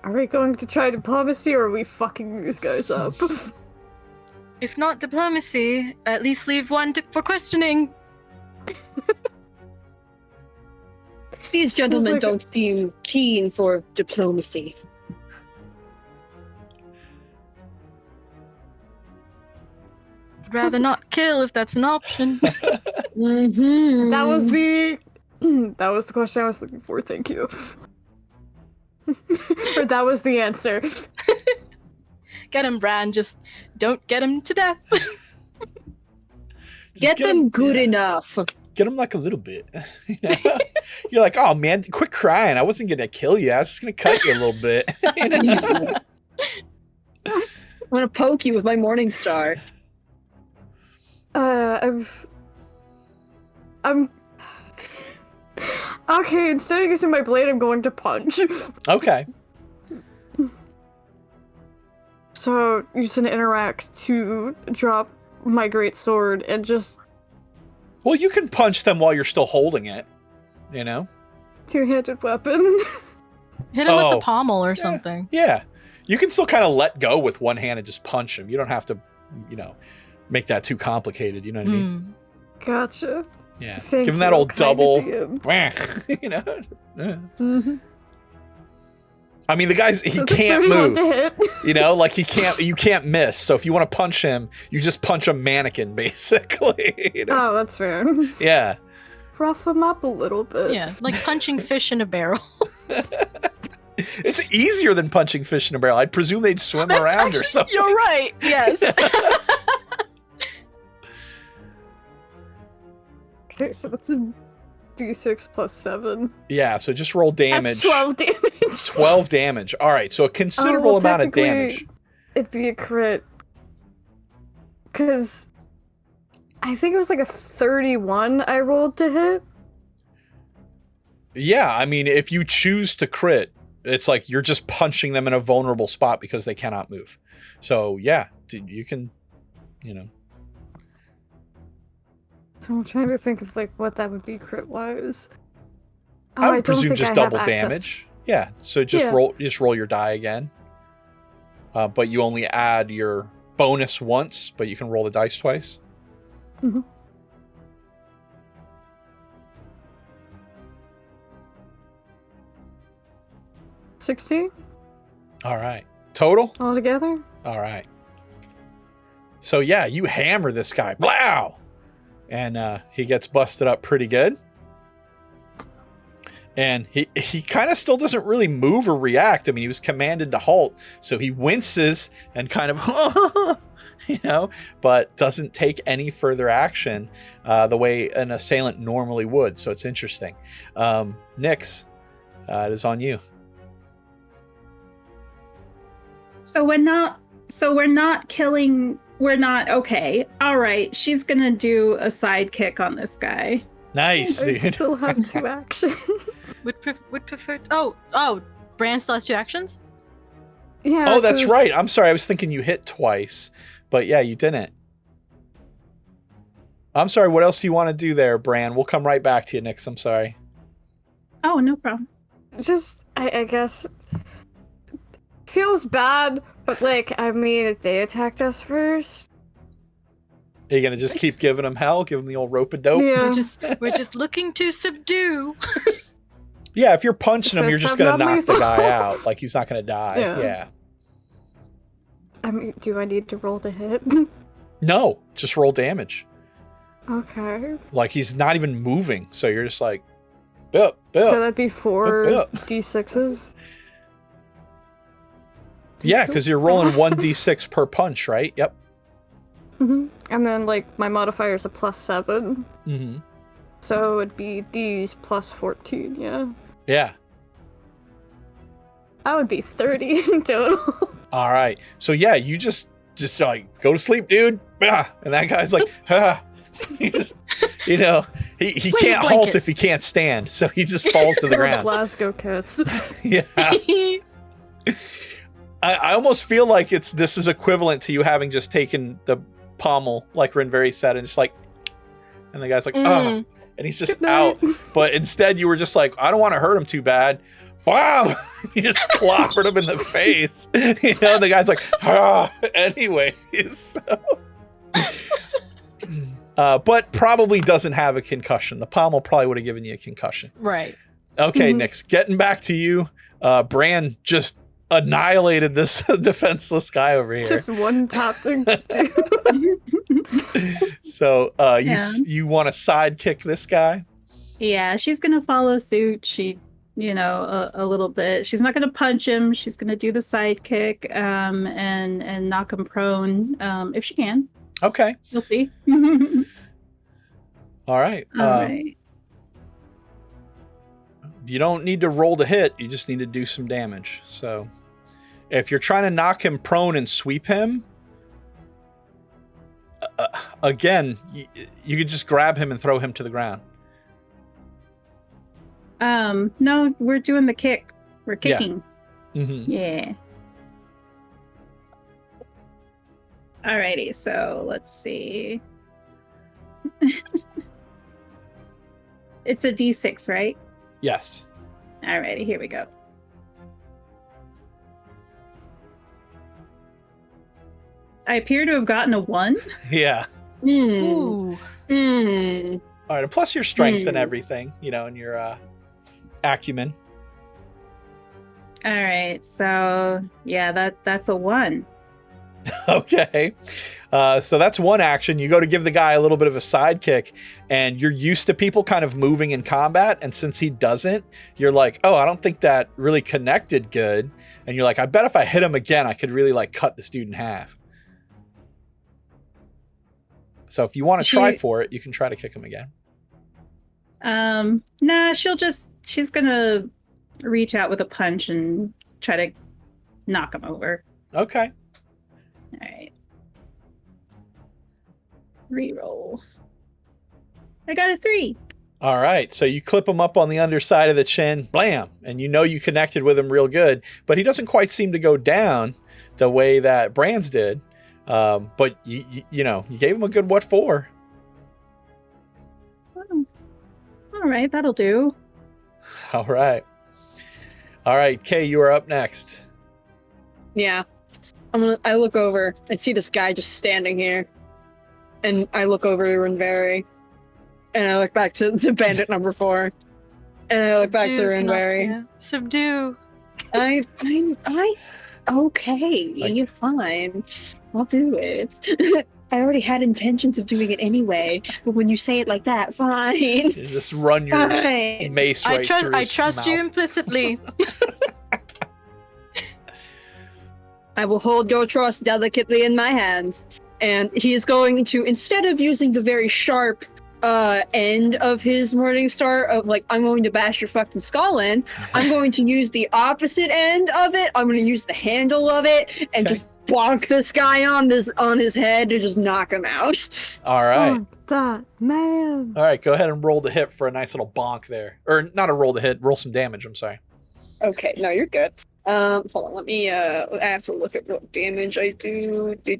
Are we going to try diplomacy, or are we fucking these guys up? If not diplomacy, at least leave one for questioning. These gentlemen like don't seem keen for diplomacy. Rather not kill if that's an option. That was the question I was looking for. Thank you. Or that was the answer. Get him, Bran. Just don't get him to death. Get them good enough. Get him like a little bit. You know? You're like, oh man, quit crying. I wasn't gonna kill you. I was just gonna cut you a little bit. You know? I'm gonna poke you with my morning star. I'm... Okay, instead of using my blade, I'm going to punch. Okay. So, use an interact to drop my great sword and just... Well, you can punch them while you're still holding it, you know? Two-handed weapon. Hit him with Oh. the pommel or something. Yeah. You can still kind of let go with one hand and just punch him. You don't have to, you know, make that too complicated, you know what I mean? Gotcha. Yeah. Thank Give him that you, old kind double, DM. you know? Yeah. Mm-hmm. I mean, the guy's, he So this can't 31 move, to hit. you know, like you can't miss. So if you want to punch him, you just punch a mannequin, basically. You know? Oh, that's fair. Yeah. Rough him up a little bit. Yeah, like punching fish in a barrel. It's easier than punching fish in a barrel. I'd presume they'd swim around or something. You're right. Yes. Okay, so that's a d6 plus 7. Yeah, so just roll damage. That's 12 damage. 12 damage. All right, so a considerable well, amount of technically, damage. It'd be a crit. Because I think it was like a 31 I rolled to hit. Yeah, I mean, if you choose to crit, it's like you're just punching them in a vulnerable spot because they cannot move. So, yeah, you can, you know. So I'm trying to think of like what that would be crit-wise. I would don't presume think just I have double access- damage. Yeah, so just roll your die again. But you only add your bonus once, but you can roll the dice twice. Mhm. $16 All right. Total? altogether. All right. So yeah, you hammer this guy. Wow. And he gets busted up pretty good. And he kind of still doesn't really move or react. I mean, he was commanded to halt, so he winces and kind of, you know, but doesn't take any further action the way an assailant normally would. So it's interesting. Nyx, it is on you. So we're not killing. We're not okay. All right, she's gonna do a sidekick on this guy. Nice, I dude. still have 2 actions. would prefer. Oh, Bran still has 2 actions. Yeah. Oh, that's 'cause- right. I'm sorry. I was thinking you hit twice, but yeah, you didn't. I'm sorry. What else do you want to do there, Bran? We'll come right back to you, Nyx. I'm sorry. Oh, no problem. Just, I guess, feels bad, but like, I mean, if they attacked us first. Are you gonna just keep giving him hell? Give him the old rope a dope? Yeah. We're just looking to subdue. Yeah, if you're punching him, you're First just gonna time knock the non-lethal. guy out. Like he's not gonna die. Yeah. Yeah. I mean, do I need to roll to hit? No, just roll damage. Okay. Like he's not even moving, so you're just like, bip, bip. So that'd be 4 Yep. d6s. Yeah, because you're rolling 1d6 per punch, right? Yep. Hmm. And then, like, my modifier is a +7. Mm-hmm. So it would be these +14, yeah. Yeah. That would be 30 in total. All right. So yeah, you just like go to sleep, dude. Ah, and that guy's like, ah. He just, you know, he Wait, can't halt blanket. if he can't stand, so he just falls to the ground. Glasgow kiss. Yeah. I almost feel like this is equivalent to you having just taken the pommel, like Rinverhi said, and just like, and the guy's like, oh, and he's just Good night. out. But instead, you were just like, I don't want to hurt him too bad. Wow! You just clobbered him in the face. You know, the guy's like, ah. Anyways, but probably doesn't have a concussion. The pommel probably would have given you a concussion. Right. Okay, Nyx, getting back to you. Bran just annihilated this defenseless guy over here. Just one tapping dude. So Yeah. you want to sidekick this guy? Yeah, she's gonna follow suit. She, you know, a little bit. She's not gonna punch him. She's gonna do the sidekick, and knock him prone, if she can. Okay. We'll see. All right. All right. You don't need to roll to hit. You just need to do some damage. So if you're trying to knock him prone and sweep him, again, you could just grab him and throw him to the ground. No, we're doing the kick. We're Yeah. kicking. Mm-hmm. Yeah. Alrighty, so let's see. It's a D6, right? Yes. Alrighty, here we go. I appear to have gotten a 1. Yeah. Ooh. All right. And plus your strength and Hmm. everything, and your acumen. Alright, so yeah, that's a 1. Okay. So that's one action. You go to give the guy a little bit of a sidekick, and you're used to people kind of moving in combat. And since he doesn't, you're like, oh, I don't think that really connected good. And you're like, I bet if I hit him again, I could really like cut this dude in half. So if you want to try for it, you can try to kick him again. Nah, she's gonna reach out with a punch and try to knock him over. Okay. Alright. Reroll. I got a 3. All right. So you clip him up on the underside of the chin, blam, and you connected with him real good, but he doesn't quite seem to go down the way that Bran's did. But you gave him a good what for. All right, that'll do. All right. Kay, you are up next. Yeah. I look over. I see this guy just standing here. And I look over to Rinverhi. And I look back to bandit number 4. And I look back to Rinverhi. Subdue. Okay, you're fine. I'll do it. I already had intentions of doing it anyway, but when you say it like that, fine. You just run your Fine. mace right through his I trust you mouth. implicitly. I will hold your trust delicately in my hands. And he is going to, instead of using the very sharp end of his Morning Star of like, I'm going to bash your fucking skull in, I'm going to use the opposite end of it. I'm going to use the handle of it and just bonk this guy on his head to just knock him out. All right. Bonk that man. All right. Go ahead and roll to hit for a nice little bonk there. Or not a roll to hit, roll some damage. I'm sorry. Okay, no, you're good. Hold on, let me, I have to look at what damage I do. And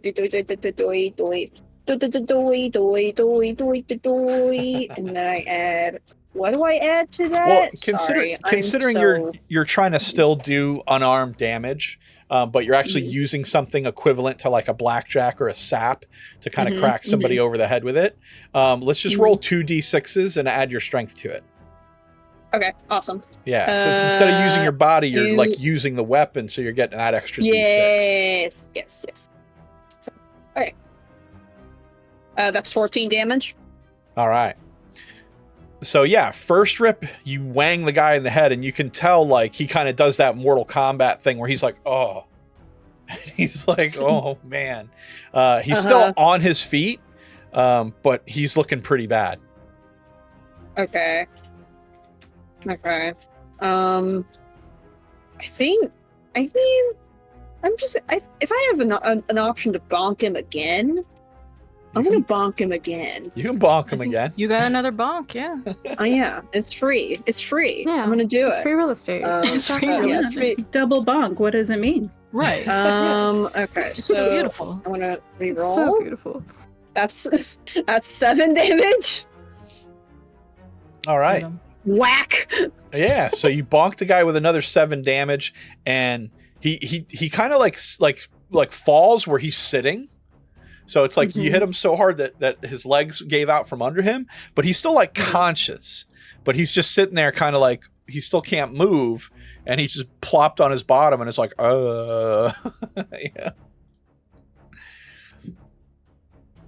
then I add, what do I add to that? Well, Sorry, considering you're trying to still do unarmed damage, but you're actually using something equivalent to like a blackjack or a sap to kind of crack somebody over the head with it. Let's just roll 2d6s and add your strength to it. Okay, awesome. Yeah, so it's instead of using your body, you're like using the weapon, so you're getting that extra d6. Yes. So, okay. That's 14 damage. All right. So yeah, first rip, you wang the guy in the head, and you can tell like he kind of does that Mortal Kombat thing where he's like, oh. He's like, oh man. He's still on his feet, but he's looking pretty bad. Okay. If I have an option to bonk him again, I'm gonna bonk him again. You can bonk him again. You got another bonk, yeah. Oh yeah, it's free. Yeah, I'm gonna do It's it. free real estate. It's free Yeah, real it's free. Double bonk. What does it mean? Right. Okay, It's so beautiful. I'm gonna reroll. It's so beautiful. That's 7 damage. All right. Whack. Yeah, so you bonk the guy with another 7 damage, and he kind of like falls where he's sitting. So it's like you hit him so hard that his legs gave out from under him, but he's still like conscious, but he's just sitting there kind of like he still can't move, and he just plopped on his bottom, and it's like, yeah.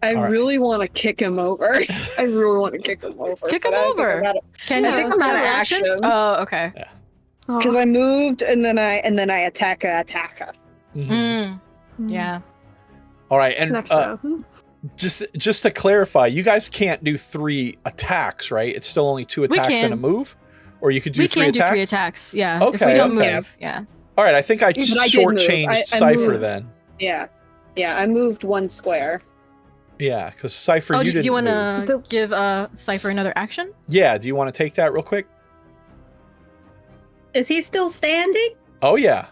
I All right. really want to kick him over. I really want to kick him over. Kick him but I think over. I'm out of- Can I you think I'm out of have actions. Oh, okay. Oh, Because I moved and then I attack. Mhm. Yeah. All right, and next round. just to clarify, you guys can't do 3 attacks, right? It's still only 2 attacks and a can. move, or you could do We 3 can attacks. do 3 attacks, yeah. If Okay, we don't okay. move, yeah. All right, I think I But I did move. shortchanged I Cipher moved. then. Yeah, I moved 1 square. Yeah, because Cipher, Do you didn't you want move. to give Cipher another action? Yeah, do you want to take that real quick? Is he still standing? Oh yeah.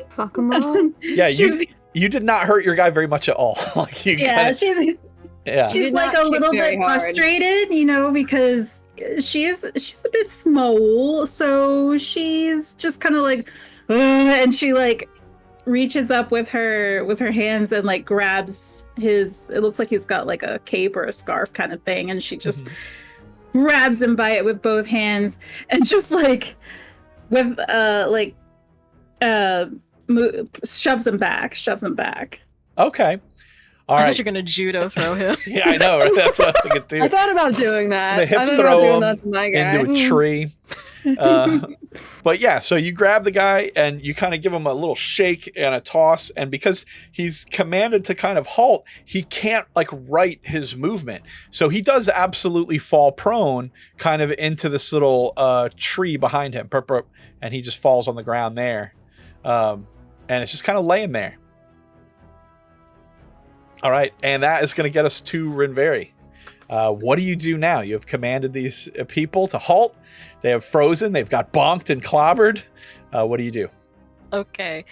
Fuck him up. Yeah, you did not hurt your guy very much at all. Like you Yeah, kinda, yeah. she's did like not a kick little bit very hard. frustrated, because she's a bit small, so she's just kind of like, and she like reaches up with her hands and like grabs his. It looks like he's got like a cape or a scarf kind of thing, and she just grabs him by it with both hands and just like with shoves him back. Okay. All I right. thought you're gonna judo throw him. Yeah, I know. Right? That's what I was thinking too. I thought about doing that. The hip I thought throw about doing him that to my guy. into a tree. But yeah, so you grab the guy and you kind of give him a little shake and a toss, and because he's commanded to kind of halt, he can't like right his movement. So he does absolutely fall prone kind of into this little tree behind him. And he just falls on the ground there. And it's just kind of laying there. All right, and that is going to get us to Rinverhi. What do you do now? You have commanded these people to halt. They have frozen. They've got bonked and clobbered. What do you do? Okay,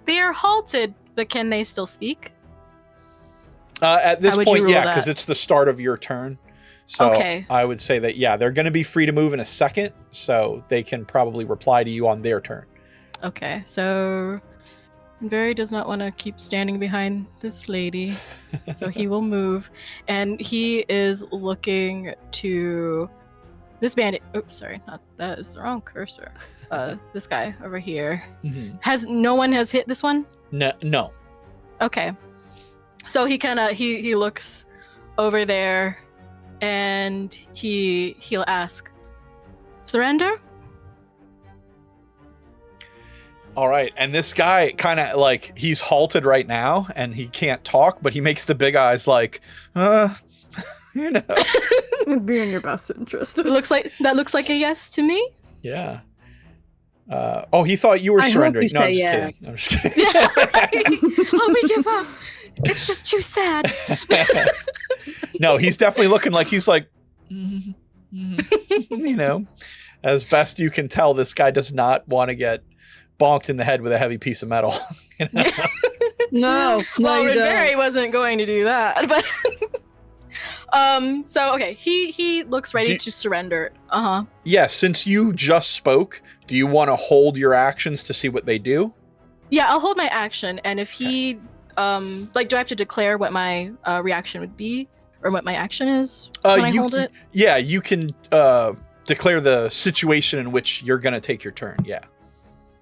they are halted, but can they still speak? At this How would you point, rule yeah, because that? it's the start of your turn. So Okay. I would say that, yeah, they're going to be free to move in a second, so they can probably reply to you on their turn. Okay, so Barry does not want to keep standing behind this lady, so he will move, and he is looking to this bandit. Oops, sorry, that is the wrong cursor. This guy over here. No one has hit this one? No. Okay, so he looks over there, and he'll ask, "Surrender?" All right, and this guy kind of like he's halted right now, and he can't talk, but he makes the big eyes like, It'd be in your best interest. Looks like a yes to me. Yeah. He thought you were I hope surrendering. you No, I'm say just yes. kidding. I'm just kidding. Yeah. Oh, we give up. It's just too sad. No, he's definitely looking like he's like, as best you can tell, this guy does not want to get bonked in the head with a heavy piece of metal. No, Well, you don't. Rinverhi wasn't going to do that, but so okay, he looks ready to surrender. Yeah, since you just spoke, do you want to hold your actions to see what they do? Yeah, I'll hold my action, and if he do I have to declare what my reaction would be or what my action is when I hold it? Yeah, you can declare the situation in which you're going to take your turn. Yeah.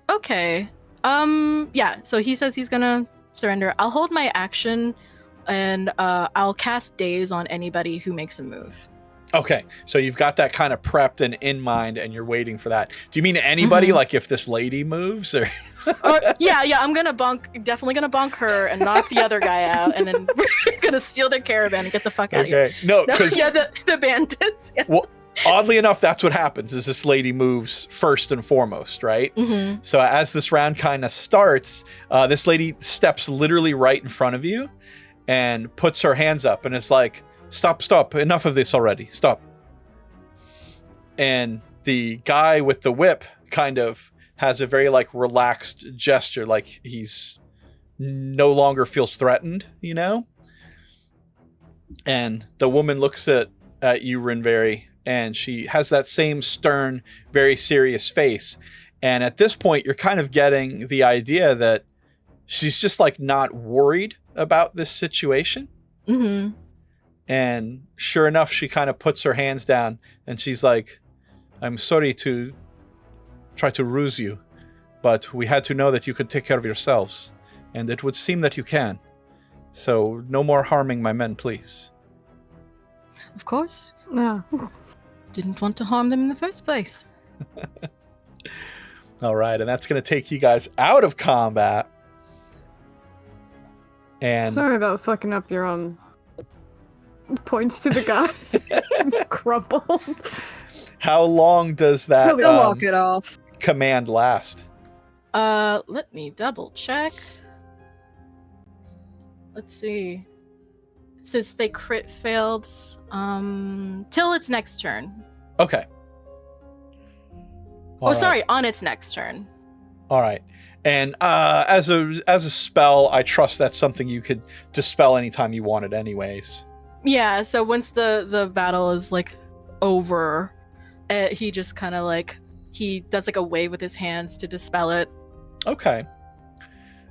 Okay. Yeah, so he says he's gonna surrender. I'll hold my action, and I'll cast Daze on anybody who makes a move. Okay, so you've got that kind of prepped and in mind, and you're waiting for that. Do you mean anybody, like if this lady moves, or? Yeah, I'm definitely gonna bonk her and knock the other guy out, and then we're gonna steal their caravan and get the fuck out of here. Okay, no, because the bandits. Yeah. well, oddly enough, that's what happens. Is this lady moves first and foremost, right? Mm-hmm. So as this round kind of starts, this lady steps literally right in front of you, and puts her hands up, and it's like, Stop, enough of this already, stop. And the guy with the whip kind of has a very like relaxed gesture, like he's no longer feels threatened, And the woman looks at you, Rinverhi, and she has that same stern, very serious face. And at this point, you're kind of getting the idea that she's just like not worried about this situation. Mm-hmm. And sure enough, she kind of puts her hands down and she's like, I'm sorry to try to ruse you, but we had to know that you could take care of yourselves. And it would seem that you can. So no more harming my men, please. Of course. Yeah. Didn't want to harm them in the first place. All right. And that's going to take you guys out of combat. And Sorry about fucking up your own. Points to the guy. He's crumpled. how long does that He'll walk it off. command last? Let me double check. Let's see. since they crit failed, till its next turn. Okay. All right. Sorry, on its next turn. All right. And as a spell, I trust that's something you could dispel anytime you wanted anyways. Yeah, so once the battle is like over, he just kind of like, he does like a wave with his hands to dispel it. Okay.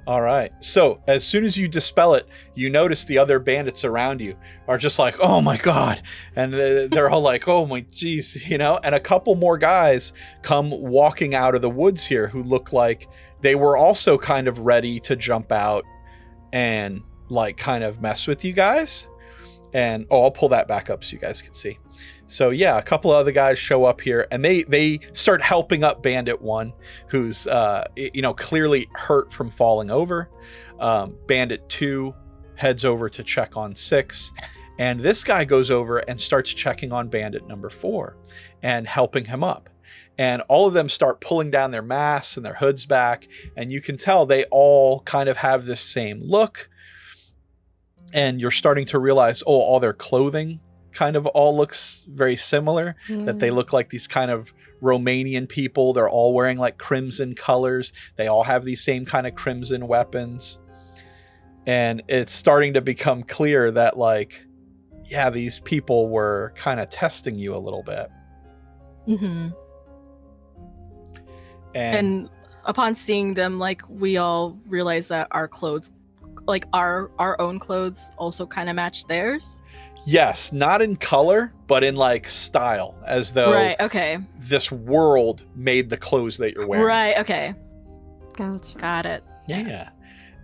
All right. So as soon as you dispel it, you notice the other bandits around you are just like, oh my God. And they're all like, oh my geez, and a couple more guys come walking out of the woods here who look like they were also kind of ready to jump out and like kind of mess with you guys. And I'll pull that back up so you guys can see. So yeah, a couple of other guys show up here and they start helping up Bandit 1, who's clearly hurt from falling over. Bandit 2 heads over to check on 6, and this guy goes over and starts checking on Bandit number 4 and helping him up. And all of them start pulling down their masks and their hoods back, and you can tell they all kind of have this same look. And you're starting to realize, all their clothing kind of all looks very similar, that they look like these kind of Romanian people. They're all wearing like crimson colors. They all have these same kind of crimson weapons. And it's starting to become clear that like, yeah, these people were kind of testing you a little bit. Mm-hmm. And upon seeing them, like, we all realize that our clothes, like our own clothes, also kind of match theirs. Yes, not in color, but in like style, as though this world made the clothes that you're wearing. Right, okay. Gotcha. Got it. Yeah.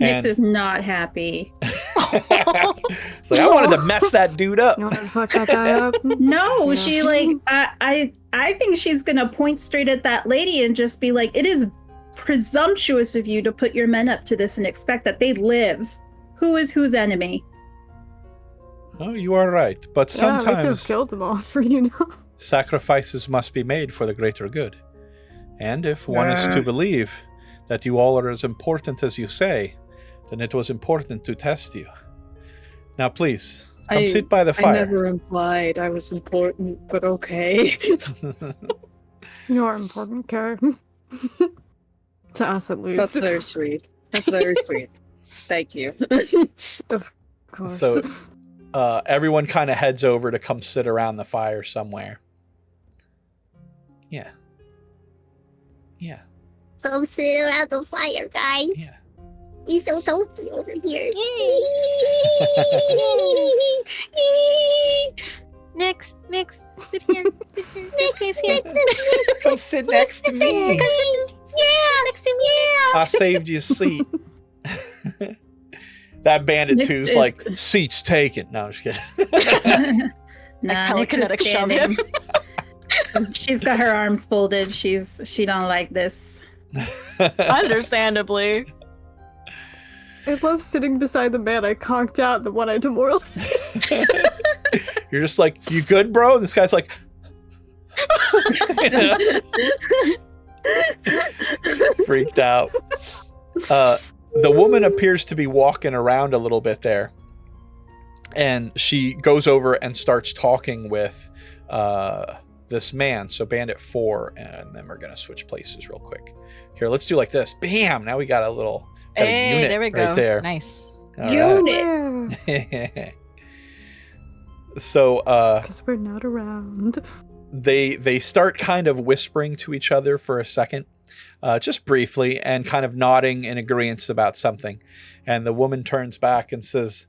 Nyx is not happy. It's like, I wanted to mess that dude up. You want to fuck that guy up? No, Yeah. she like, I think she's gonna point straight at that lady and just be like, it is presumptuous of you to put your men up to this and expect that they live. Who is whose enemy? Oh, you are right. But Yeah, we could have sometimes killed them all for you know. sacrifices must be made for the greater good. And if one is to believe that you all are as important as you say, then it was important to test you. Now, please, come sit by the fire. I never implied I was important, but okay. You're important, Karen. To us, at least. That's very sweet. That's very sweet. Thank you. Of course. So everyone kind of heads over to come sit around the fire somewhere. Yeah. Yeah. Come sit around the fire, guys. Yeah. He's so toasty over here. Nyx, sit here. Sit here. Come sit next to me. Yeah, next to me. Yeah. I saved you a seat. That Bandit Nyx 2's is- like, seats taken. No, I'm just kidding. Nah, Like Nyx is telekinetic shove him. standing. She's got her arms folded. She don't like this. Understandably. I love sitting beside the man I conked out, the one I demoralized. You're just like, you good, bro? And this guy's like, you know? Freaked out. The woman appears to be walking around a little bit there. And she goes over and starts talking with this man. So Bandit 4, and then we're going to switch places real quick. Here, let's do like this. Bam! Now we got a little unit There we go. right there. Nice. All Unit. right. So Because we're not around. they start kind of whispering to each other for a second, just briefly, and kind of nodding in agreement about something. And the woman turns back and says,